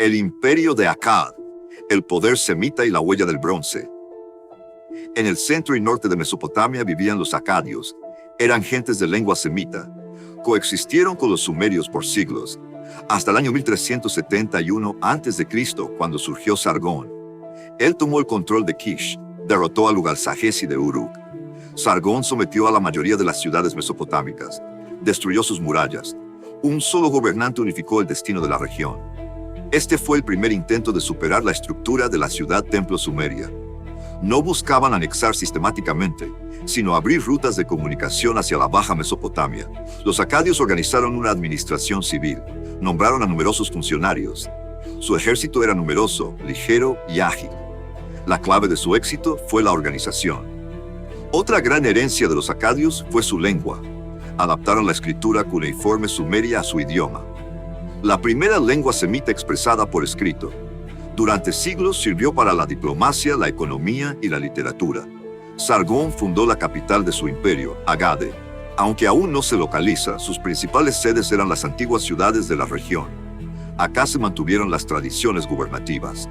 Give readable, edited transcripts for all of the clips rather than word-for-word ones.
El imperio de Akkad, el poder semita y la huella del bronce. En el centro y norte de Mesopotamia vivían los acadios. Eran gentes de lengua semita. Coexistieron con los sumerios por siglos, hasta el año 1371 a.C., cuando surgió Sargón. Él tomó el control de Kish, derrotó al Ugalsajesi de Uruk. Sargón sometió a la mayoría de las ciudades mesopotámicas, destruyó sus murallas. Un solo gobernante unificó el destino de la región. Este fue el primer intento de superar la estructura de la ciudad-templo sumeria. No buscaban anexar sistemáticamente, sino abrir rutas de comunicación hacia la Baja Mesopotamia. Los acadios organizaron una administración civil, nombraron a numerosos funcionarios. Su ejército era numeroso, ligero y ágil. La clave de su éxito fue la organización. Otra gran herencia de los acadios fue su lengua. Adaptaron la escritura cuneiforme sumeria a su idioma. La primera lengua semita expresada por escrito. Durante siglos sirvió para la diplomacia, la economía y la literatura. Sargón fundó la capital de su imperio, Agade. Aunque aún no se localiza, sus principales sedes eran las antiguas ciudades de la región. Acá se mantuvieron las tradiciones gubernativas.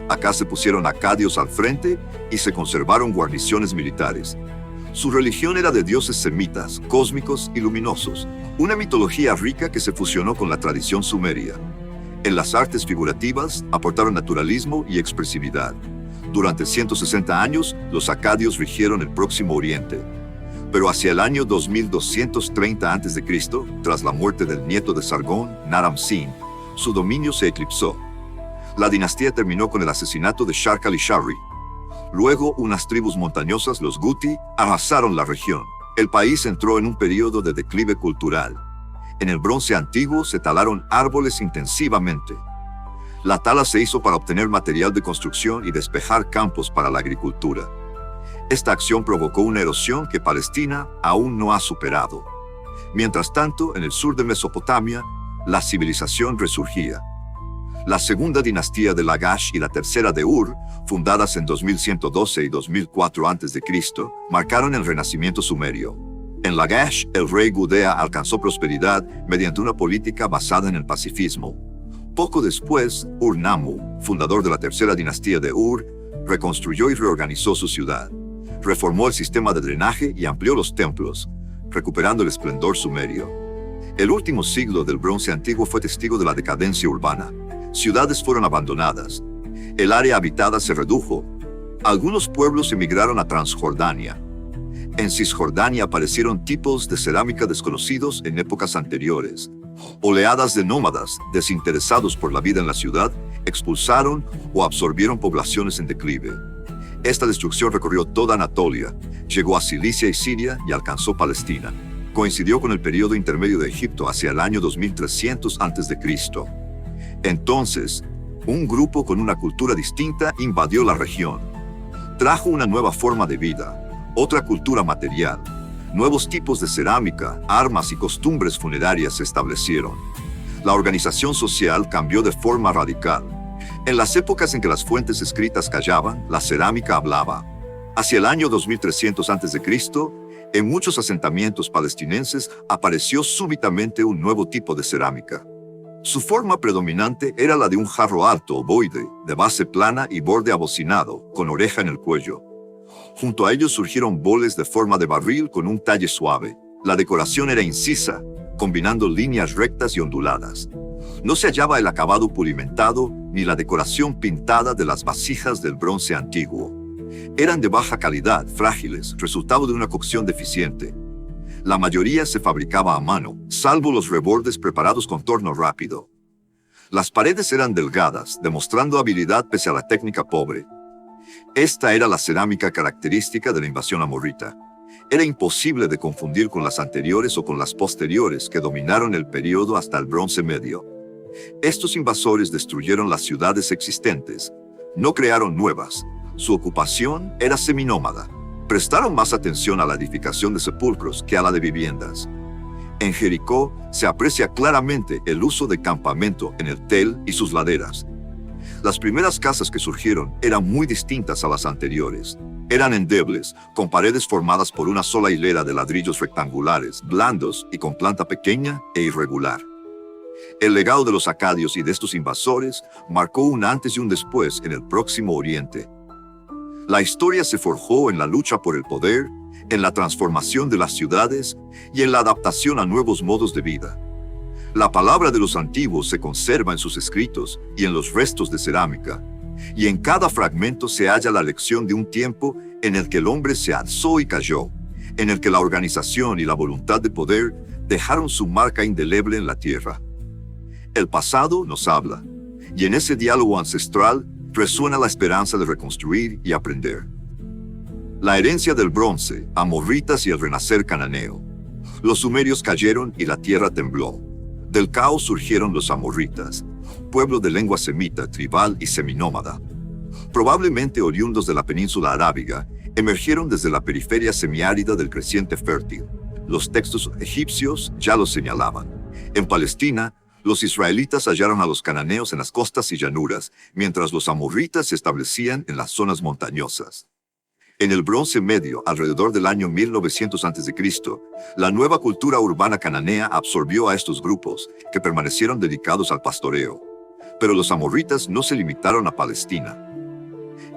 Acá se pusieron acadios al frente y se conservaron guarniciones militares. Su religión era de dioses semitas, cósmicos y luminosos, una mitología rica que se fusionó con la tradición sumeria. En las artes figurativas aportaron naturalismo y expresividad. Durante 160 años, los acadios rigieron el Próximo Oriente. Pero hacia el año 2230 a.C., tras la muerte del nieto de Sargón, Naram-Sin, su dominio se eclipsó. La dinastía terminó con el asesinato de Sharkal-Ishari. Luego, unas tribus montañosas, los Guti, arrasaron la región. El país entró en un periodo de declive cultural. En el bronce antiguo se talaron árboles intensivamente. La tala se hizo para obtener material de construcción y despejar campos para la agricultura. Esta acción provocó una erosión que Palestina aún no ha superado. Mientras tanto, en el sur de Mesopotamia, la civilización resurgía. La segunda dinastía de Lagash y la tercera de Ur, fundadas en 2112 y 2004 a.C., marcaron el renacimiento sumerio. En Lagash, el rey Gudea alcanzó prosperidad mediante una política basada en el pacifismo. Poco después, Ur-Nammu, fundador de la tercera dinastía de Ur, reconstruyó y reorganizó su ciudad. Reformó el sistema de drenaje y amplió los templos, recuperando el esplendor sumerio. El último siglo del bronce antiguo fue testigo de la decadencia urbana. Ciudades fueron abandonadas. El área habitada se redujo. Algunos pueblos emigraron a Transjordania. En Cisjordania aparecieron tipos de cerámica desconocidos en épocas anteriores. Oleadas de nómadas, desinteresados por la vida en la ciudad, expulsaron o absorbieron poblaciones en declive. Esta destrucción recorrió toda Anatolia, llegó a Cilicia y Siria y alcanzó Palestina. Coincidió con el periodo intermedio de Egipto hacia el año 2300 a.C. Entonces, un grupo con una cultura distinta invadió la región. Trajo una nueva forma de vida, otra cultura material. Nuevos tipos de cerámica, armas y costumbres funerarias se establecieron. La organización social cambió de forma radical. En las épocas en que las fuentes escritas callaban, la cerámica hablaba. Hacia el año 2300 a.C., en muchos asentamientos palestinenses apareció súbitamente un nuevo tipo de cerámica. Su forma predominante era la de un jarro alto ovoide, de base plana y borde abocinado, con oreja en el cuello. Junto a ellos surgieron boles de forma de barril con un talle suave. La decoración era incisa, combinando líneas rectas y onduladas. No se hallaba el acabado pulimentado ni la decoración pintada de las vasijas del bronce antiguo. Eran de baja calidad, frágiles, resultado de una cocción deficiente. La mayoría se fabricaba a mano, salvo los rebordes preparados con torno rápido. Las paredes eran delgadas, demostrando habilidad pese a la técnica pobre. Esta era la cerámica característica de la invasión amorrita. Era imposible de confundir con las anteriores o con las posteriores que dominaron el periodo hasta el Bronce Medio. Estos invasores destruyeron las ciudades existentes, no crearon nuevas. Su ocupación era seminómada. Prestaron más atención a la edificación de sepulcros que a la de viviendas. En Jericó se aprecia claramente el uso de campamento en el Tel y sus laderas. Las primeras casas que surgieron eran muy distintas a las anteriores. Eran endebles, con paredes formadas por una sola hilera de ladrillos rectangulares, blandos y con planta pequeña e irregular. El legado de los acadios y de estos invasores marcó un antes y un después en el Próximo Oriente. La historia se forjó en la lucha por el poder, en la transformación de las ciudades y en la adaptación a nuevos modos de vida. La palabra de los antiguos se conserva en sus escritos y en los restos de cerámica, y en cada fragmento se halla la lección de un tiempo en el que el hombre se alzó y cayó, en el que la organización y la voluntad de poder dejaron su marca indeleble en la tierra. El pasado nos habla, y en ese diálogo ancestral resuena la esperanza de reconstruir y aprender. La herencia del bronce, amorritas y el renacer cananeo. Los sumerios cayeron y la tierra tembló. Del caos surgieron los amorritas, pueblo de lengua semita, tribal y seminómada. Probablemente oriundos de la península arábiga, emergieron desde la periferia semiárida del creciente fértil. Los textos egipcios ya lo señalaban. En Palestina, los israelitas hallaron a los cananeos en las costas y llanuras, mientras los amorritas se establecían en las zonas montañosas. En el Bronce Medio, alrededor del año 1900 a.C., la nueva cultura urbana cananea absorbió a estos grupos, que permanecieron dedicados al pastoreo. Pero los amorritas no se limitaron a Palestina.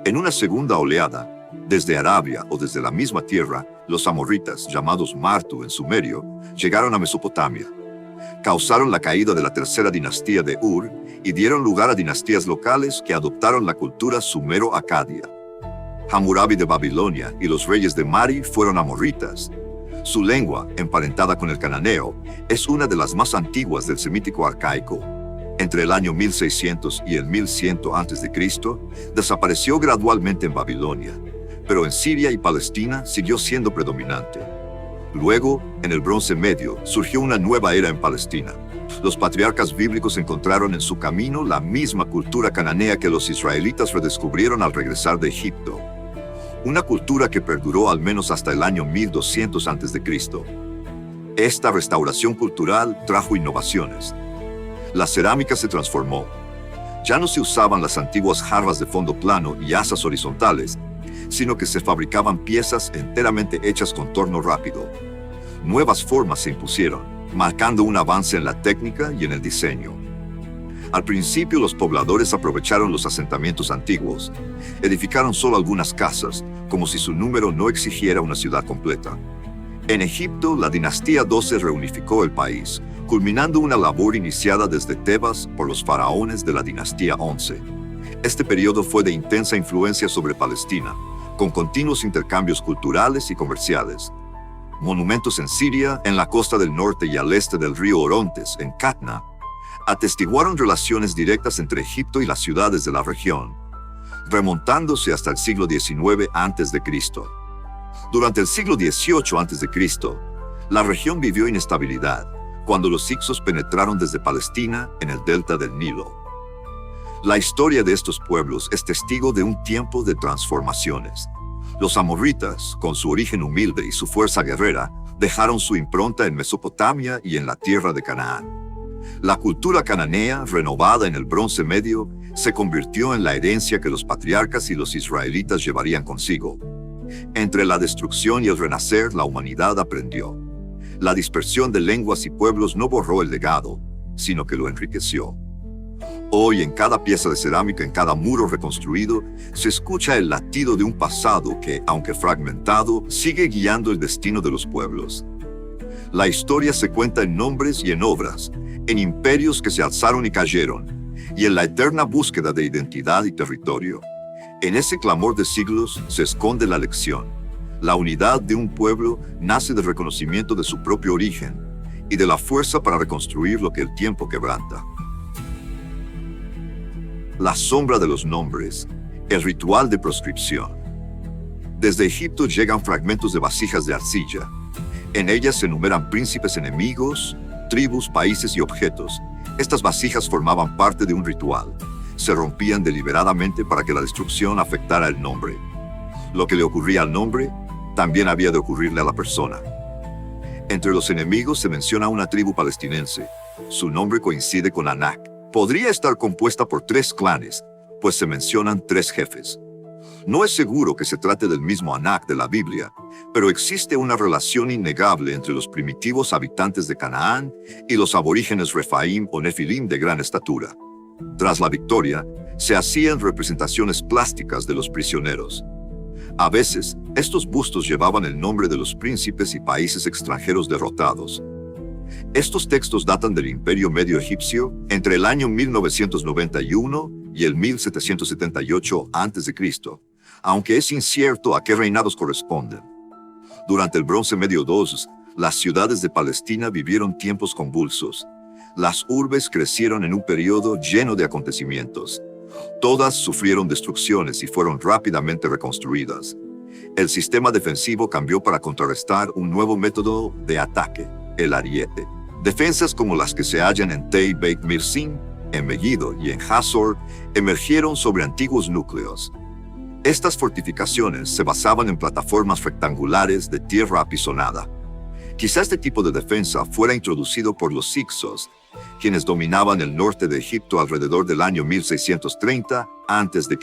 En una segunda oleada, desde Arabia o desde la misma tierra, los amorritas, llamados Martu en sumerio, llegaron a Mesopotamia. Causaron la caída de la tercera dinastía de Ur y dieron lugar a dinastías locales que adoptaron la cultura sumero-acadia. Hammurabi de Babilonia y los reyes de Mari fueron amorritas. Su lengua, emparentada con el cananeo, es una de las más antiguas del semítico arcaico. Entre el año 1600 y el 1100 a.C., desapareció gradualmente en Babilonia, pero en Siria y Palestina siguió siendo predominante. Luego, en el Bronce Medio, surgió una nueva era en Palestina. Los patriarcas bíblicos encontraron en su camino la misma cultura cananea que los israelitas redescubrieron al regresar de Egipto. Una cultura que perduró al menos hasta el año 1200 a.C. Esta restauración cultural trajo innovaciones. La cerámica se transformó. Ya no se usaban las antiguas jarras de fondo plano y asas horizontales, sino que se fabricaban piezas enteramente hechas con torno rápido. Nuevas formas se impusieron, marcando un avance en la técnica y en el diseño. Al principio, los pobladores aprovecharon los asentamientos antiguos. Edificaron solo algunas casas, como si su número no exigiera una ciudad completa. En Egipto, la dinastía 12 reunificó el país, culminando una labor iniciada desde Tebas por los faraones de la dinastía 11. Este periodo fue de intensa influencia sobre Palestina, con continuos intercambios culturales y comerciales. Monumentos en Siria, en la costa del norte y al este del río Orontes, en Catna, atestiguaron relaciones directas entre Egipto y las ciudades de la región, remontándose hasta el siglo XIX a.C. Durante el siglo XVIII a.C., la región vivió inestabilidad, cuando los hicsos penetraron desde Palestina en el delta del Nilo. La historia de estos pueblos es testigo de un tiempo de transformaciones. Los amorritas, con su origen humilde y su fuerza guerrera, dejaron su impronta en Mesopotamia y en la tierra de Canaán. La cultura cananea, renovada en el Bronce Medio, se convirtió en la herencia que los patriarcas y los israelitas llevarían consigo. Entre la destrucción y el renacer, la humanidad aprendió. La dispersión de lenguas y pueblos no borró el legado, sino que lo enriqueció. Hoy, en cada pieza de cerámica, en cada muro reconstruido, se escucha el latido de un pasado que, aunque fragmentado, sigue guiando el destino de los pueblos. La historia se cuenta en nombres y en obras, en imperios que se alzaron y cayeron, y en la eterna búsqueda de identidad y territorio. En ese clamor de siglos se esconde la lección. La unidad de un pueblo nace del reconocimiento de su propio origen y de la fuerza para reconstruir lo que el tiempo quebranta. La sombra de los nombres, el ritual de proscripción. Desde Egipto llegan fragmentos de vasijas de arcilla. En ellas se enumeran príncipes enemigos, tribus, países y objetos. Estas vasijas formaban parte de un ritual. Se rompían deliberadamente para que la destrucción afectara el nombre. Lo que le ocurría al nombre, también había de ocurrirle a la persona. Entre los enemigos se menciona una tribu palestinense. Su nombre coincide con Anak. Podría estar compuesta por 3 clanes, pues se mencionan 3 jefes. No es seguro que se trate del mismo Anak de la Biblia, pero existe una relación innegable entre los primitivos habitantes de Canaán y los aborígenes Refaim o Nefilim de gran estatura. Tras la victoria, se hacían representaciones plásticas de los prisioneros. A veces, estos bustos llevaban el nombre de los príncipes y países extranjeros derrotados. Estos textos datan del Imperio Medio Egipcio entre el año 1991 y el 1778 a.C., aunque es incierto a qué reinados corresponden. Durante el Bronce Medio II, las ciudades de Palestina vivieron tiempos convulsos. Las urbes crecieron en un periodo lleno de acontecimientos. Todas sufrieron destrucciones y fueron rápidamente reconstruidas. El sistema defensivo cambió para contrarrestar un nuevo método de ataque, el ariete. Defensas como las que se hallan en Tei Beit Mirsim, en Megiddo y en Hazor emergieron sobre antiguos núcleos. Estas fortificaciones se basaban en plataformas rectangulares de tierra apisonada. Quizá este tipo de defensa fuera introducido por los Hyksos, quienes dominaban el norte de Egipto alrededor del año 1630 a.C.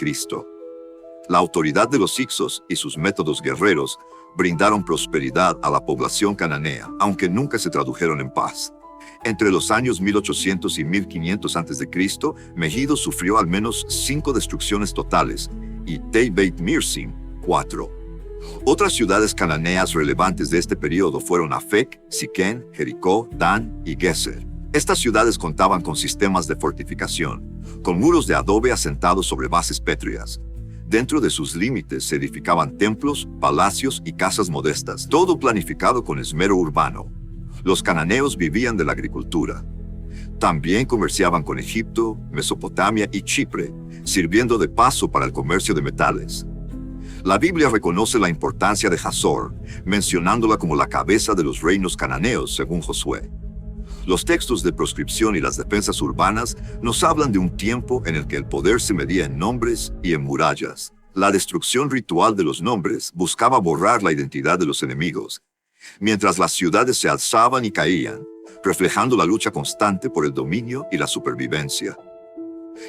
La autoridad de los Hyksos y sus métodos guerreros brindaron prosperidad a la población cananea, aunque nunca se tradujeron en paz. Entre los años 1800 y 1500 a.C., Megiddo sufrió al menos 5 destrucciones totales y Tei Beit Mirsim 4. Otras ciudades cananeas relevantes de este periodo fueron Afec, Siquén, Jericó, Dan y Geser. Estas ciudades contaban con sistemas de fortificación, con muros de adobe asentados sobre bases pétreas. Dentro de sus límites se edificaban templos, palacios y casas modestas, todo planificado con esmero urbano. Los cananeos vivían de la agricultura. También comerciaban con Egipto, Mesopotamia y Chipre, sirviendo de paso para el comercio de metales. La Biblia reconoce la importancia de Hazor, mencionándola como la cabeza de los reinos cananeos, según Josué. Los textos de proscripción y las defensas urbanas nos hablan de un tiempo en el que el poder se medía en nombres y en murallas. La destrucción ritual de los nombres buscaba borrar la identidad de los enemigos, mientras las ciudades se alzaban y caían, reflejando la lucha constante por el dominio y la supervivencia.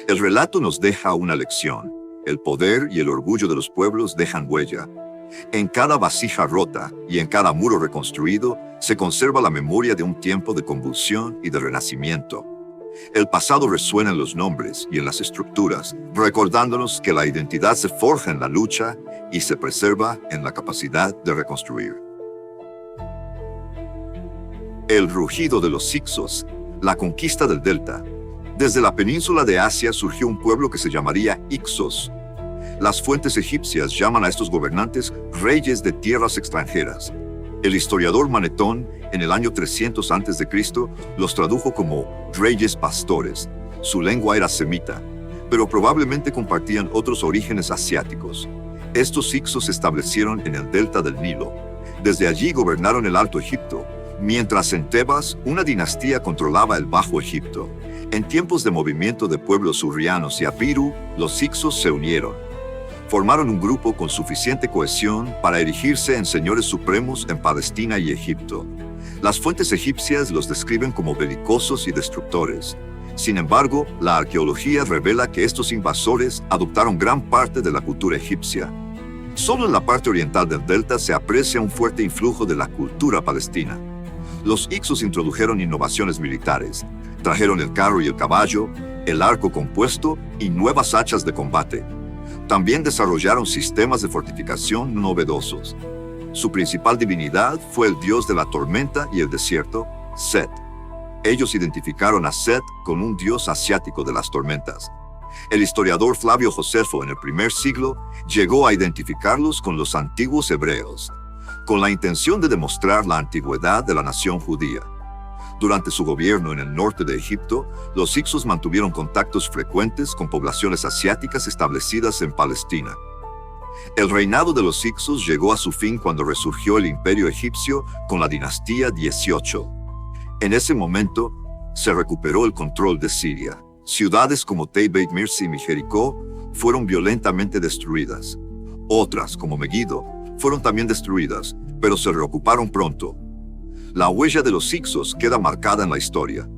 El relato nos deja una lección. El poder y el orgullo de los pueblos dejan huella. En cada vasija rota y en cada muro reconstruido se conserva la memoria de un tiempo de convulsión y de renacimiento. El pasado resuena en los nombres y en las estructuras, recordándonos que la identidad se forja en la lucha y se preserva en la capacidad de reconstruir. El rugido de los Hyksos, la conquista del delta. Desde la península de Asia surgió un pueblo que se llamaría Hyksos. Las fuentes egipcias llaman a estos gobernantes reyes de tierras extranjeras. El historiador Manetón, en el año 300 a.C., los tradujo como reyes pastores. Su lengua era semita, pero probablemente compartían otros orígenes asiáticos. Estos Hyksos se establecieron en el delta del Nilo. Desde allí gobernaron el Alto Egipto, mientras en Tebas una dinastía controlaba el Bajo Egipto. En tiempos de movimiento de pueblos surrianos y Apiru, los Hyksos se unieron. Formaron un grupo con suficiente cohesión para erigirse en señores supremos en Palestina y Egipto. Las fuentes egipcias los describen como belicosos y destructores. Sin embargo, la arqueología revela que estos invasores adoptaron gran parte de la cultura egipcia. Solo en la parte oriental del delta se aprecia un fuerte influjo de la cultura palestina. Los Hyksos introdujeron innovaciones militares. Trajeron el carro y el caballo, el arco compuesto y nuevas hachas de combate. También desarrollaron sistemas de fortificación novedosos. Su principal divinidad fue el dios de la tormenta y el desierto, Set. Ellos identificaron a Set con un dios asiático de las tormentas. El historiador Flavio Josefo en el primer siglo llegó a identificarlos con los antiguos hebreos, con la intención de demostrar la antigüedad de la nación judía. Durante su gobierno en el norte de Egipto, los Hyksos mantuvieron contactos frecuentes con poblaciones asiáticas establecidas en Palestina. El reinado de los Hyksos llegó a su fin cuando resurgió el imperio egipcio con la dinastía 18. En ese momento, se recuperó el control de Siria. Ciudades como Tei Beit Mirsim y Jericó fueron violentamente destruidas. Otras, como Megiddo, fueron también destruidas, pero se reocuparon pronto. La huella de los Hyksos queda marcada en la historia.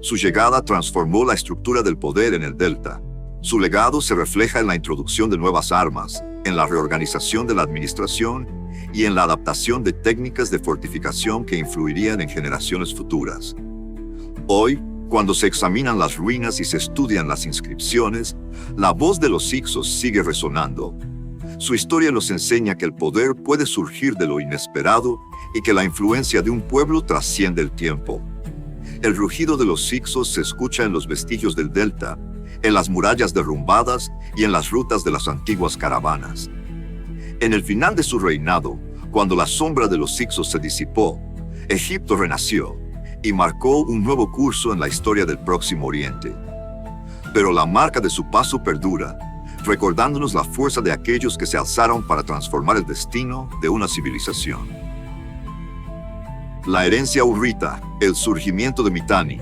Su llegada transformó la estructura del poder en el delta. Su legado se refleja en la introducción de nuevas armas, en la reorganización de la administración y en la adaptación de técnicas de fortificación que influirían en generaciones futuras. Hoy, cuando se examinan las ruinas y se estudian las inscripciones, la voz de los Hyksos sigue resonando. Su historia nos enseña que el poder puede surgir de lo inesperado y que la influencia de un pueblo trasciende el tiempo. El rugido de los Hyksos se escucha en los vestigios del delta, en las murallas derrumbadas y en las rutas de las antiguas caravanas. En el final de su reinado, cuando la sombra de los Hyksos se disipó, Egipto renació y marcó un nuevo curso en la historia del Próximo Oriente. Pero la marca de su paso perdura, recordándonos la fuerza de aquellos que se alzaron para transformar el destino de una civilización. La herencia hurrita, el surgimiento de Mitanni.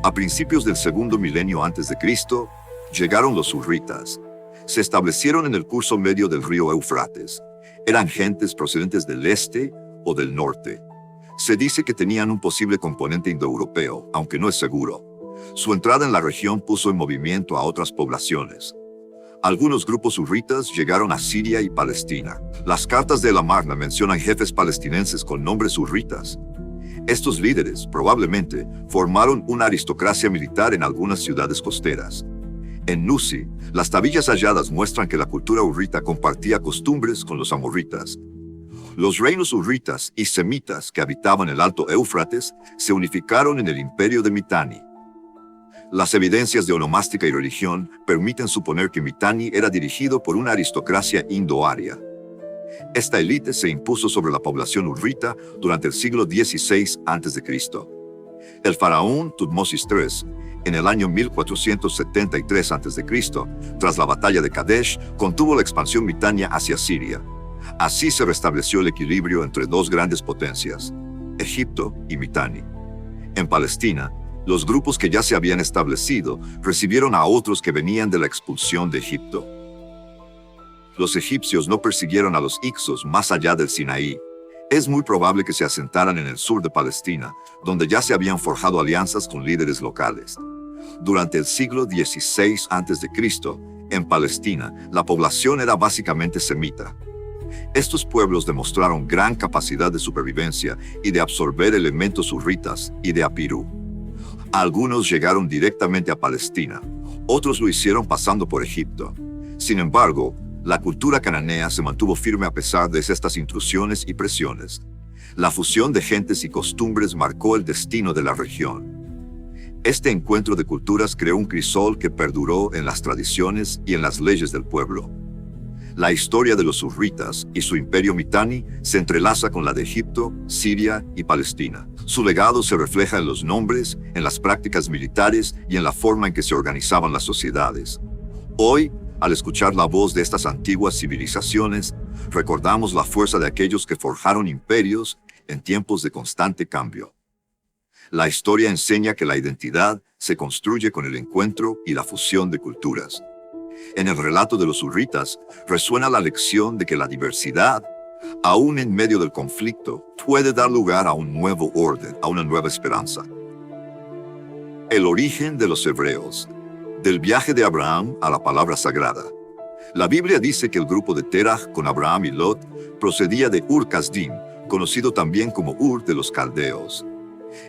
A principios del segundo milenio antes de Cristo, llegaron los hurritas. Se establecieron en el curso medio del río Éufrates. Eran gentes procedentes del este o del norte. Se dice que tenían un posible componente indoeuropeo, aunque no es seguro. Su entrada en la región puso en movimiento a otras poblaciones. Algunos grupos hurritas llegaron a Siria y Palestina. Las cartas de la Magna mencionan jefes palestinenses con nombres hurritas. Estos líderes, probablemente, formaron una aristocracia militar en algunas ciudades costeras. En Nusi, las tablillas halladas muestran que la cultura hurrita compartía costumbres con los amorritas. Los reinos hurritas y semitas que habitaban el Alto Éufrates se unificaron en el imperio de Mitanni. Las evidencias de onomástica y religión permiten suponer que Mitanni era dirigido por una aristocracia indoaria. Esta élite se impuso sobre la población hurrita durante el siglo XVI a.C. El faraón Tutmosis III, en el año 1473 a.C., tras la batalla de Kadesh, contuvo la expansión mitania hacia Siria. Así se restableció el equilibrio entre dos grandes potencias, Egipto y Mitanni. En Palestina, los grupos que ya se habían establecido recibieron a otros que venían de la expulsión de Egipto. Los egipcios no persiguieron a los Hyksos más allá del Sinaí. Es muy probable que se asentaran en el sur de Palestina, donde ya se habían forjado alianzas con líderes locales. Durante el siglo XVI a.C., en Palestina, la población era básicamente semita. Estos pueblos demostraron gran capacidad de supervivencia y de absorber elementos hurritas y de Apirú. Algunos llegaron directamente a Palestina, otros lo hicieron pasando por Egipto. Sin embargo, la cultura cananea se mantuvo firme a pesar de estas intrusiones y presiones. La fusión de gentes y costumbres marcó el destino de la región. Este encuentro de culturas creó un crisol que perduró en las tradiciones y en las leyes del pueblo. La historia de los hurritas y su imperio Mitanni se entrelaza con la de Egipto, Siria y Palestina. Su legado se refleja en los nombres, en las prácticas militares y en la forma en que se organizaban las sociedades. Hoy, al escuchar la voz de estas antiguas civilizaciones, recordamos la fuerza de aquellos que forjaron imperios en tiempos de constante cambio. La historia enseña que la identidad se construye con el encuentro y la fusión de culturas. En el relato de los hurritas resuena la lección de que la diversidad, aún en medio del conflicto, puede dar lugar a un nuevo orden, a una nueva esperanza. El origen de los hebreos. Del viaje de Abraham a la palabra sagrada. La Biblia dice que el grupo de Terah con Abraham y Lot procedía de Ur-Kasdim, conocido también como Ur de los Caldeos.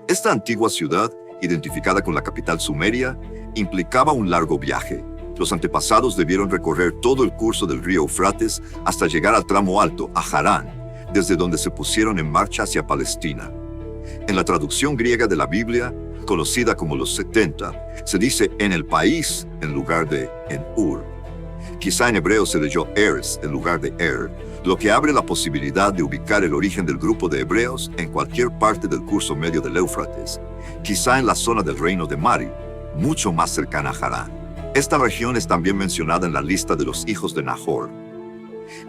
Esta antigua ciudad, identificada con la capital sumeria, implicaba un largo viaje. Los antepasados debieron recorrer todo el curso del río Eufrates hasta llegar al tramo alto, a Harán, desde donde se pusieron en marcha hacia Palestina. En la traducción griega de la Biblia, conocida como los 70, se dice en el país en lugar de en Ur. Quizá en hebreo se leyó Eretz en lugar de lo que abre la posibilidad de ubicar el origen del grupo de hebreos en cualquier parte del curso medio del Éufrates, quizá en la zona del reino de Mari, mucho más cercana a Harán. Esta región es también mencionada en la lista de los hijos de Nahor.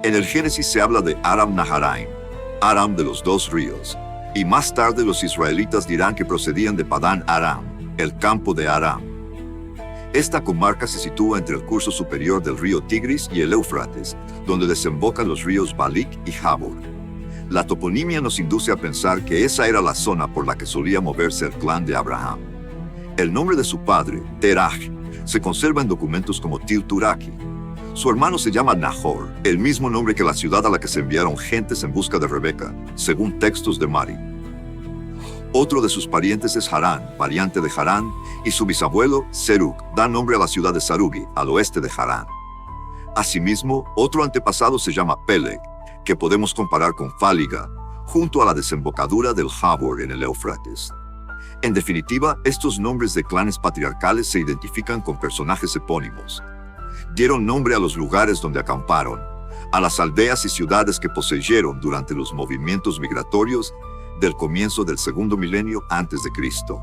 En el Génesis se habla de Aram Naharaim, Aram de los dos ríos, y más tarde los israelitas dirán que procedían de Padán Aram, el campo de Aram. Esta comarca se sitúa entre el curso superior del río Tigris y el Éufrates, donde desembocan los ríos Balik y Jabor. La toponimia nos induce a pensar que esa era la zona por la que solía moverse el clan de Abraham. El nombre de su padre, Terah, se conserva en documentos como Tilturaki. Su hermano se llama Nahor, el mismo nombre que la ciudad a la que se enviaron gentes en busca de Rebeca, según textos de Mari. Otro de sus parientes es Harán, variante de Harán, y su bisabuelo, Serug, da nombre a la ciudad de Sarugi, al oeste de Harán. Asimismo, otro antepasado se llama Peleg, que podemos comparar con Fáliga, junto a la desembocadura del Jabor en el Éufrates. En definitiva, estos nombres de clanes patriarcales se identifican con personajes epónimos. Dieron nombre a los lugares donde acamparon, a las aldeas y ciudades que poseyeron durante los movimientos migratorios del comienzo del segundo milenio antes de Cristo.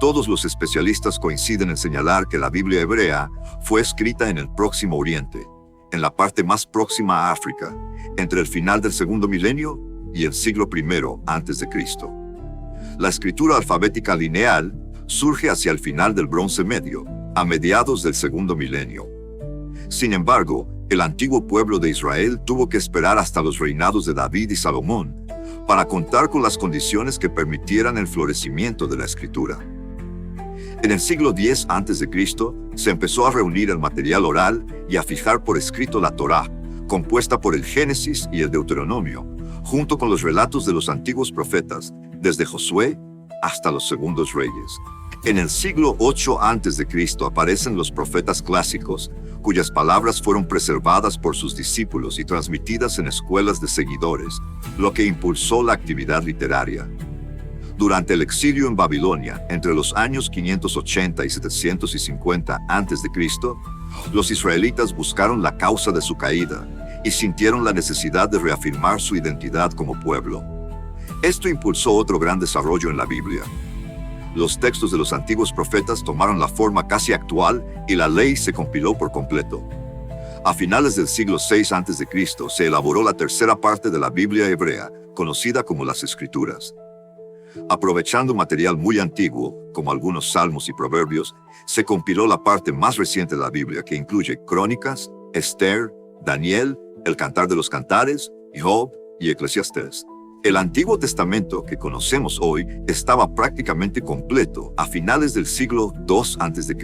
Todos los especialistas coinciden en señalar que la Biblia hebrea fue escrita en el Próximo Oriente, en la parte más próxima a África, entre el final del segundo milenio y el siglo I antes de Cristo. La escritura alfabética lineal surge hacia el final del Bronce Medio, a mediados del segundo milenio. Sin embargo, el antiguo pueblo de Israel tuvo que esperar hasta los reinados de David y Salomón para contar con las condiciones que permitieran el florecimiento de la escritura. En el siglo X a.C., se empezó a reunir el material oral y a fijar por escrito la Torá, compuesta por el Génesis y el Deuteronomio, junto con los relatos de los antiguos profetas, desde Josué hasta los segundos reyes. En el siglo VIII a.C. aparecen los profetas clásicos, cuyas palabras fueron preservadas por sus discípulos y transmitidas en escuelas de seguidores, lo que impulsó la actividad literaria. Durante el exilio en Babilonia, entre los años 580 y 750 a.C., los israelitas buscaron la causa de su caída y sintieron la necesidad de reafirmar su identidad como pueblo. Esto impulsó otro gran desarrollo en la Biblia. Los textos de los antiguos profetas tomaron la forma casi actual y la ley se compiló por completo. A finales del siglo VI a.C. se elaboró la tercera parte de la Biblia hebrea, conocida como las Escrituras. Aprovechando material muy antiguo, como algunos salmos y proverbios, se compiló la parte más reciente de la Biblia, que incluye Crónicas, Esther, Daniel, el Cantar de los Cantares, Job y Eclesiastés. El Antiguo Testamento que conocemos hoy estaba prácticamente completo a finales del siglo II a.C.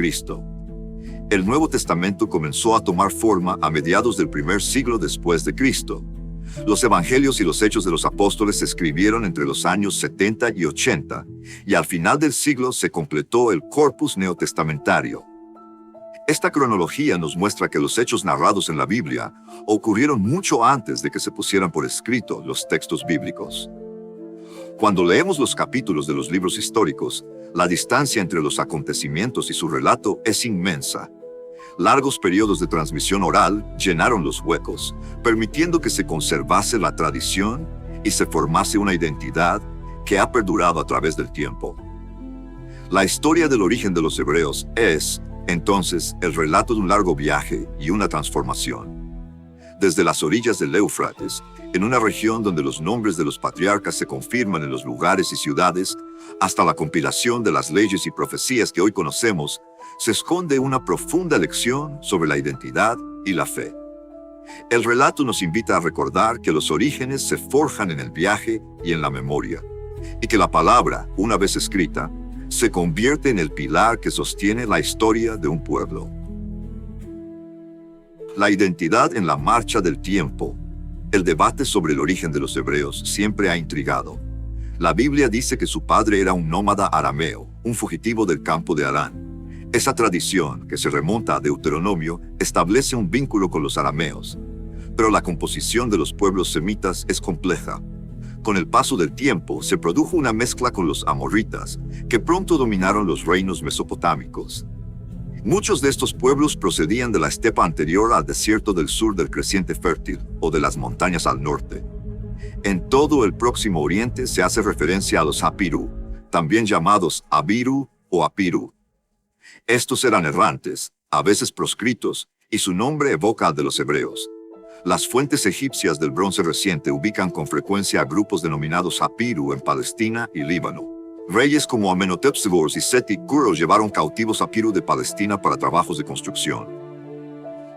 El Nuevo Testamento comenzó a tomar forma a mediados del primer siglo después de Cristo. Los Evangelios y los Hechos de los Apóstoles se escribieron entre los años 70 y 80, y al final del siglo se completó el corpus neotestamentario. Esta cronología nos muestra que los hechos narrados en la Biblia ocurrieron mucho antes de que se pusieran por escrito los textos bíblicos. Cuando leemos los capítulos de los libros históricos, la distancia entre los acontecimientos y su relato es inmensa. Largos periodos de transmisión oral llenaron los huecos, permitiendo que se conservase la tradición y se formase una identidad que ha perdurado a través del tiempo. La historia del origen de los hebreos es, entonces, el relato de un largo viaje y una transformación. Desde las orillas del Éufrates, en una región donde los nombres de los patriarcas se confirman en los lugares y ciudades, hasta la compilación de las leyes y profecías que hoy conocemos, se esconde una profunda lección sobre la identidad y la fe. El relato nos invita a recordar que los orígenes se forjan en el viaje y en la memoria, y que la palabra, una vez escrita, se convierte en el pilar que sostiene la historia de un pueblo. La identidad en la marcha del tiempo. El debate sobre el origen de los hebreos siempre ha intrigado. La Biblia dice que su padre era un nómada arameo, un fugitivo del campo de Harán. Esa tradición, que se remonta a Deuteronomio, establece un vínculo con los arameos. Pero la composición de los pueblos semitas es compleja. Con el paso del tiempo, se produjo una mezcla con los amorritas, que pronto dominaron los reinos mesopotámicos. Muchos de estos pueblos procedían de la estepa anterior al desierto del sur del creciente fértil, o de las montañas al norte. En todo el Próximo Oriente se hace referencia a los Apirú, también llamados Abiru o Apiru. Estos eran errantes, a veces proscritos, y su nombre evoca al de los hebreos. Las fuentes egipcias del bronce reciente ubican con frecuencia a grupos denominados Apiru en Palestina y Líbano. Reyes como Amenhotep II y Seti I llevaron cautivos Apiru de Palestina para trabajos de construcción.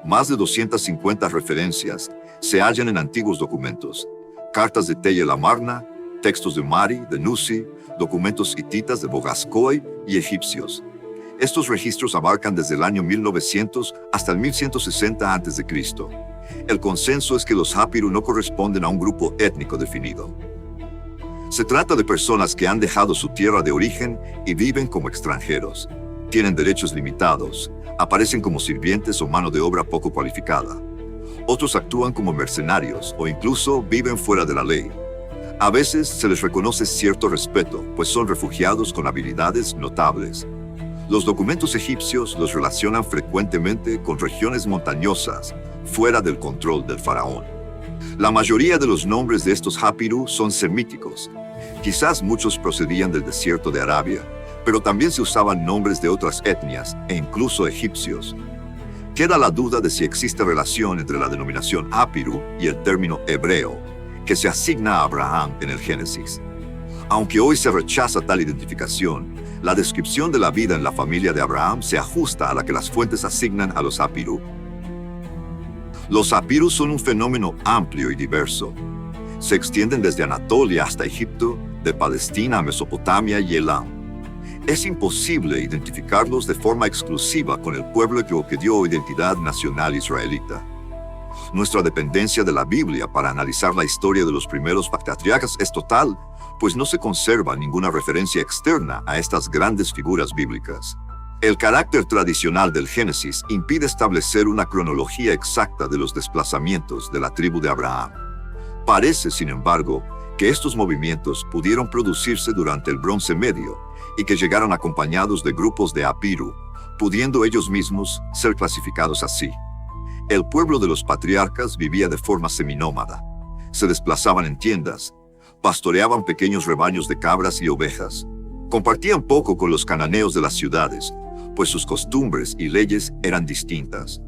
Más de 250 referencias se hallan en antiguos documentos, cartas de Tell Amarna, textos de Mari, de Nusi, documentos hititas de Bogascoy y egipcios. Estos registros abarcan desde el año 1900 hasta el 1160 a.C. El consenso es que los Hapiru no corresponden a un grupo étnico definido. Se trata de personas que han dejado su tierra de origen y viven como extranjeros. Tienen derechos limitados, aparecen como sirvientes o mano de obra poco cualificada. Otros actúan como mercenarios o incluso viven fuera de la ley. A veces se les reconoce cierto respeto, pues son refugiados con habilidades notables. Los documentos egipcios los relacionan frecuentemente con regiones montañosas, fuera del control del faraón. La mayoría de los nombres de estos Hapiru son semíticos. Quizás muchos procedían del desierto de Arabia, pero también se usaban nombres de otras etnias e incluso egipcios. Queda la duda de si existe relación entre la denominación Hapiru y el término hebreo, que se asigna a Abraham en el Génesis. Aunque hoy se rechaza tal identificación, la descripción de la vida en la familia de Abraham se ajusta a la que las fuentes asignan a los Hapiru. Los Hapiru son un fenómeno amplio y diverso. Se extienden desde Anatolia hasta Egipto, de Palestina a Mesopotamia y Elam. Es imposible identificarlos de forma exclusiva con el pueblo que dio identidad nacional israelita. Nuestra dependencia de la Biblia para analizar la historia de los primeros patriarcas es total, pues no se conserva ninguna referencia externa a estas grandes figuras bíblicas. El carácter tradicional del Génesis impide establecer una cronología exacta de los desplazamientos de la tribu de Abraham. Parece, sin embargo, que estos movimientos pudieron producirse durante el Bronce Medio y que llegaron acompañados de grupos de Hapiru, pudiendo ellos mismos ser clasificados así. El pueblo de los patriarcas vivía de forma seminómada. Se desplazaban en tiendas, pastoreaban pequeños rebaños de cabras y ovejas, compartían poco con los cananeos de las ciudades, pues sus costumbres y leyes eran distintas.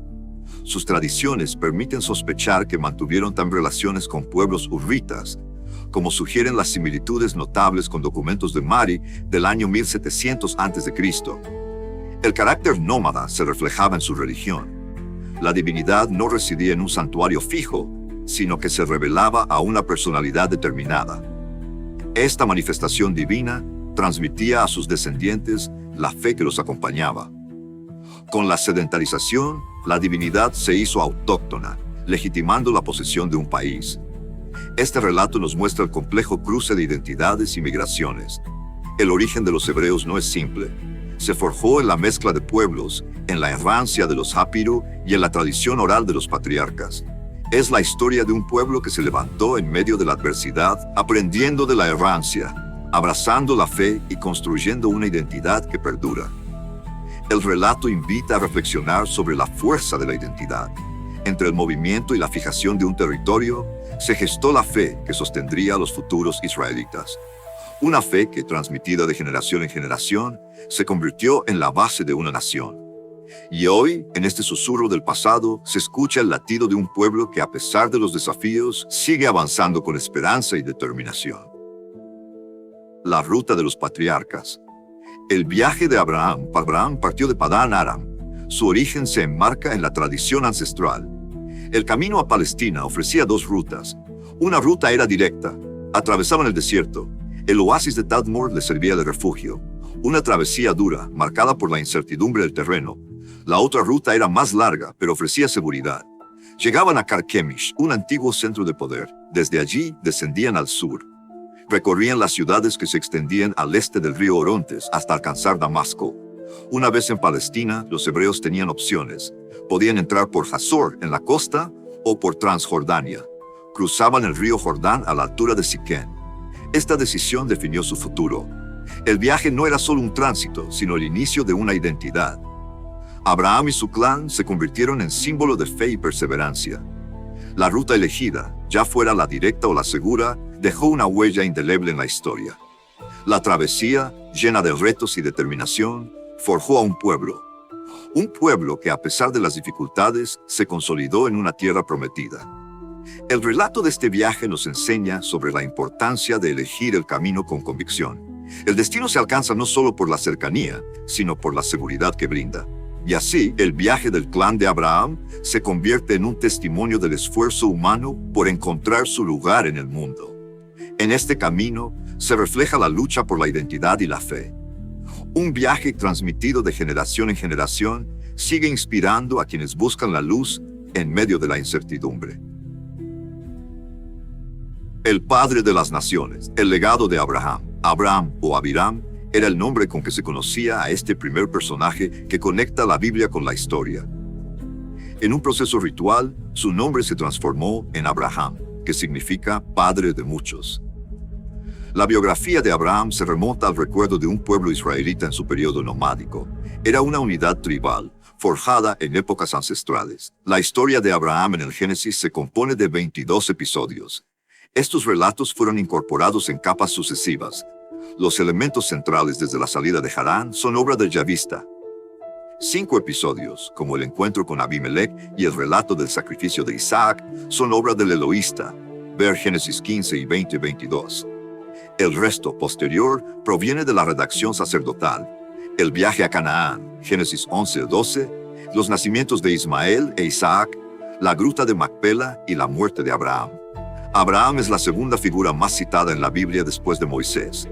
Sus tradiciones permiten sospechar que mantuvieron también relaciones con pueblos hurritas, como sugieren las similitudes notables con documentos de Mari del año 1700 a.C. El carácter nómada se reflejaba en su religión. La divinidad no residía en un santuario fijo, sino que se revelaba a una personalidad determinada. Esta manifestación divina transmitía a sus descendientes la fe que los acompañaba. Con la sedentarización, la divinidad se hizo autóctona, legitimando la posesión de un país. Este relato nos muestra el complejo cruce de identidades y migraciones. El origen de los hebreos no es simple. Se forjó en la mezcla de pueblos, en la errancia de los Hapiru y en la tradición oral de los patriarcas. Es la historia de un pueblo que se levantó en medio de la adversidad, aprendiendo de la errancia, abrazando la fe y construyendo una identidad que perdura. El relato invita a reflexionar sobre la fuerza de la identidad. Entre el movimiento y la fijación de un territorio, se gestó la fe que sostendría a los futuros israelitas. Una fe que, transmitida de generación en generación, se convirtió en la base de una nación. Y hoy, en este susurro del pasado, se escucha el latido de un pueblo que, a pesar de los desafíos, sigue avanzando con esperanza y determinación. La ruta de los patriarcas. El viaje de Abraham partió de Padán Aram. Su origen se enmarca en la tradición ancestral. El camino a Palestina ofrecía dos rutas. Una ruta era directa, atravesaban el desierto. El oasis de Tadmor les servía de refugio. Una travesía dura, marcada por la incertidumbre del terreno. La otra ruta era más larga, pero ofrecía seguridad. Llegaban a Carchemish, un antiguo centro de poder. Desde allí descendían al sur. Recorrían las ciudades que se extendían al este del río Orontes hasta alcanzar Damasco. Una vez en Palestina, los hebreos tenían opciones. Podían entrar por Hazor, en la costa, o por Transjordania. Cruzaban el río Jordán a la altura de Siquén. Esta decisión definió su futuro. El viaje no era solo un tránsito, sino el inicio de una identidad. Abraham y su clan se convirtieron en símbolo de fe y perseverancia. La ruta elegida, ya fuera la directa o la segura, dejó una huella indeleble en la historia. La travesía, llena de retos y determinación, forjó a un pueblo. Un pueblo que, a pesar de las dificultades, se consolidó en una tierra prometida. El relato de este viaje nos enseña sobre la importancia de elegir el camino con convicción. El destino se alcanza no solo por la cercanía, sino por la seguridad que brinda. Y así, el viaje del clan de Abraham se convierte en un testimonio del esfuerzo humano por encontrar su lugar en el mundo. En este camino se refleja la lucha por la identidad y la fe. Un viaje transmitido de generación en generación sigue inspirando a quienes buscan la luz en medio de la incertidumbre. El padre de las naciones, el legado de Abraham. Abraham o Abiram era el nombre con que se conocía a este primer personaje que conecta la Biblia con la historia. En un proceso ritual, su nombre se transformó en Abraham, que significa padre de muchos. La biografía de Abraham se remonta al recuerdo de un pueblo israelita en su periodo nomádico. Era una unidad tribal, forjada en épocas ancestrales. La historia de Abraham en el Génesis se compone de 22 episodios. Estos relatos fueron incorporados en capas sucesivas. Los elementos centrales desde la salida de Harán son obra del yavista. 5 episodios, como el encuentro con Abimelech y el relato del sacrificio de Isaac, son obra del eloísta. Ver Génesis 15 y 20-22. El resto posterior proviene de la redacción sacerdotal. El viaje a Canaán, Génesis 11-12, los nacimientos de Ismael e Isaac, la gruta de Macpela y la muerte de Abraham. Abraham es la segunda figura más citada en la Biblia después de Moisés.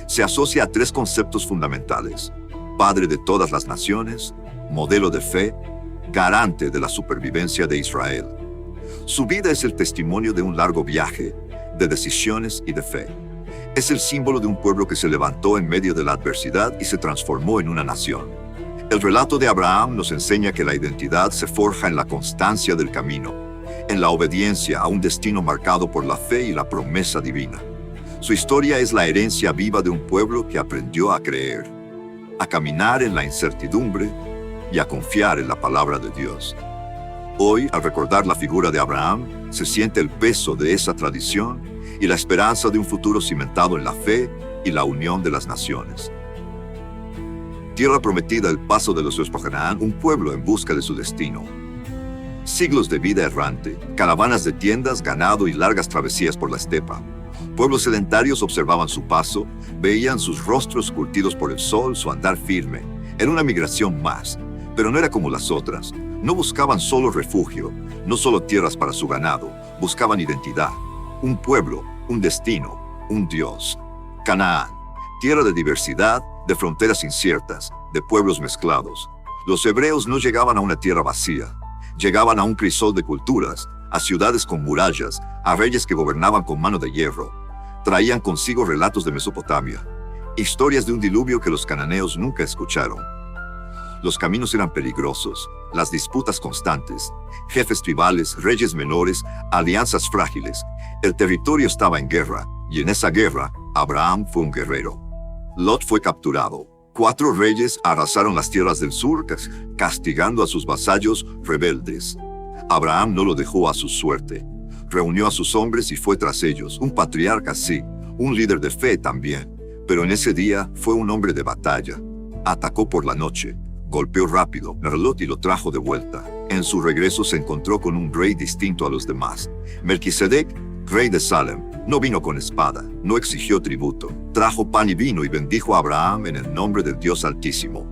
Se asocia a 3 conceptos fundamentales: padre de todas las naciones, modelo de fe, garante de la supervivencia de Israel. Su vida es el testimonio de un largo viaje, de decisiones y de fe. Es el símbolo de un pueblo que se levantó en medio de la adversidad y se transformó en una nación. El relato de Abraham nos enseña que la identidad se forja en la constancia del camino, en la obediencia a un destino marcado por la fe y la promesa divina. Su historia es la herencia viva de un pueblo que aprendió a creer, a caminar en la incertidumbre y a confiar en la palabra de Dios. Hoy, al recordar la figura de Abraham, se siente el peso de esa tradición y la esperanza de un futuro cimentado en la fe y la unión de las naciones. Tierra prometida, el paso de los hijos por Canaán, un pueblo en busca de su destino. Siglos de vida errante, caravanas de tiendas, ganado y largas travesías por la estepa. Pueblos sedentarios observaban su paso, veían sus rostros curtidos por el sol, su andar firme. Era una migración más, pero no era como las otras. No buscaban solo refugio, no solo tierras para su ganado, buscaban identidad, un pueblo, un destino, un Dios. Canaán, tierra de diversidad, de fronteras inciertas, de pueblos mezclados. Los hebreos no llegaban a una tierra vacía, llegaban a un crisol de culturas, a ciudades con murallas, a reyes que gobernaban con mano de hierro. Traían consigo relatos de Mesopotamia, historias de un diluvio que los cananeos nunca escucharon. Los caminos eran peligrosos, las disputas constantes, jefes tribales, reyes menores, alianzas frágiles. El territorio estaba en guerra, y en esa guerra, Abraham fue un guerrero. Lot fue capturado. 4 reyes arrasaron las tierras del sur, castigando a sus vasallos rebeldes. Abraham no lo dejó a su suerte. Reunió a sus hombres y fue tras ellos. Un patriarca, sí, un líder de fe también. Pero en ese día fue un hombre de batalla. Atacó por la noche. Golpeó rápido a Lot y lo trajo de vuelta. En su regreso se encontró con un rey distinto a los demás. Melquisedec, rey de Salem, no vino con espada, no exigió tributo. Trajo pan y vino y bendijo a Abraham en el nombre del Dios Altísimo.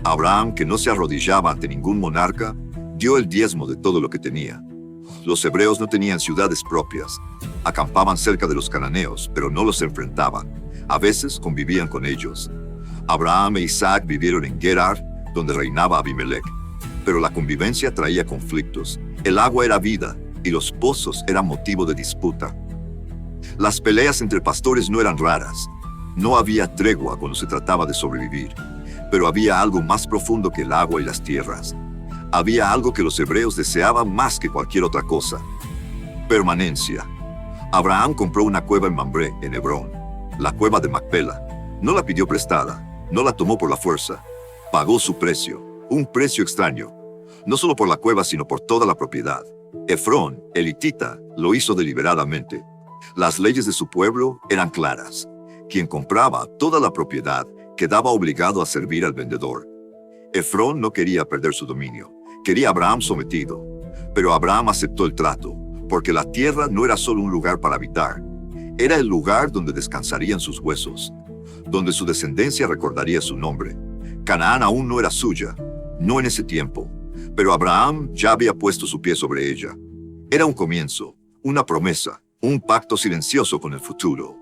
Abraham, que no se arrodillaba ante ningún monarca, dio el diezmo de todo lo que tenía. Los hebreos no tenían ciudades propias. Acampaban cerca de los cananeos, pero no los enfrentaban. A veces convivían con ellos. Abraham e Isaac vivieron en Gerar, donde reinaba Abimelech. Pero la convivencia traía conflictos. El agua era vida y los pozos eran motivo de disputa. Las peleas entre pastores no eran raras. No había tregua cuando se trataba de sobrevivir. Pero había algo más profundo que el agua y las tierras. Había algo que los hebreos deseaban más que cualquier otra cosa: permanencia. Abraham compró una cueva en Mambré, en Hebrón, la cueva de Macpela. No la pidió prestada, no la tomó por la fuerza. Pagó su precio, un precio extraño, no solo por la cueva, sino por toda la propiedad. Efrón, el hitita, lo hizo deliberadamente. Las leyes de su pueblo eran claras. Quien compraba toda la propiedad quedaba obligado a servir al vendedor. Efrón no quería perder su dominio, quería a Abraham sometido. Pero Abraham aceptó el trato, porque la tierra no era solo un lugar para habitar, era el lugar donde descansarían sus huesos, donde su descendencia recordaría su nombre. Canaán aún no era suya, no en ese tiempo, pero Abraham ya había puesto su pie sobre ella. Era un comienzo, una promesa, un pacto silencioso con el futuro.